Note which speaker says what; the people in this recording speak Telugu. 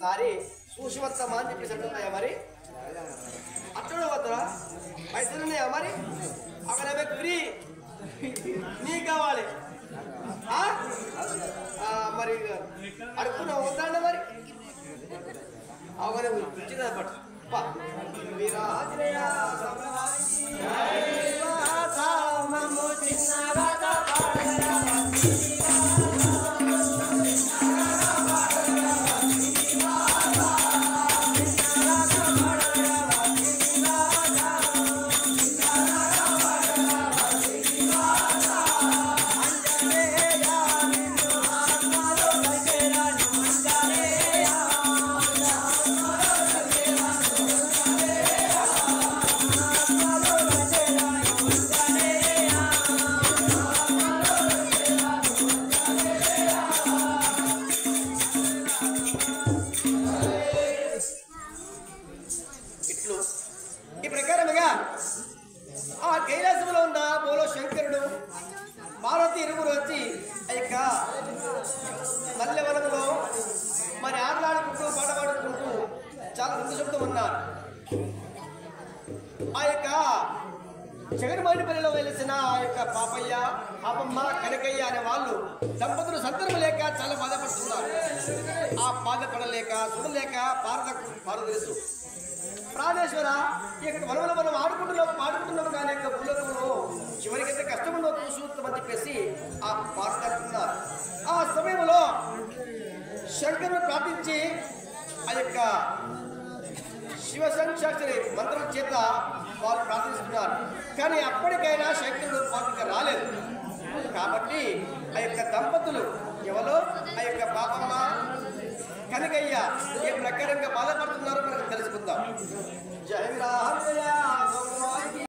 Speaker 1: సారీ చూసి వస్తామా అని చెప్పేసి అంటున్నాయా మరి అట్లా వద్దురా పైసలు ఉన్నాయా మరి అక్కడ ఫ్రీ నీకు కావాలి మరి అడుగుతున్నావు వద్దా మరి అవగానే చిన్న పట్టు ఈ ప్రకారముగా ఆ కైలాసంలో ఉన్న బోలో శంకరుడు పార్వతి ఇరువురు వచ్చి ఆ యొక్క మల్లెవనంలో మరి ఆటలాడుకుంటూ పాట పాడుకుంటూ చాలా సంతోషంతో ఉన్నారు. ఆ యొక్క జగన్మోహనపల్లిలో వెలిసిన ఆ యొక్క పాపయ్య పాపమ్మ కనకయ్య అనే వాళ్ళు దంపతులు సందర్భం లేక చాలా బాధపడుతున్నారు. ఆ బాధపడలేక చూడలేక పారదలుసు ప్రాణేశ్వర ఇక్కడ మనం ఆడుకుంటున్నాము కానీ యొక్క భూలోకంలో చివరికి ఎంత కష్టముందో చూస్తామని చెప్పేసి ఆ పాడుతున్నారు. ఆ సమయంలో శంకరుడు ప్రార్థించి ఆ యొక్క శివసంక్షాక్షరి మంత్రం చేత వాళ్ళు ప్రార్థిస్తున్నారు. కానీ అప్పటికైనా శంకరుడు పాటిక రాలేదు. కాబట్టి ఆ యొక్క దంపతులు ఎవరో ఆ యొక్క పాపమ్మ కనకయ్య ఏ ప్రకారంగా బాధపడుతున్నారో మనకు తెలుసుకుందాం. జయ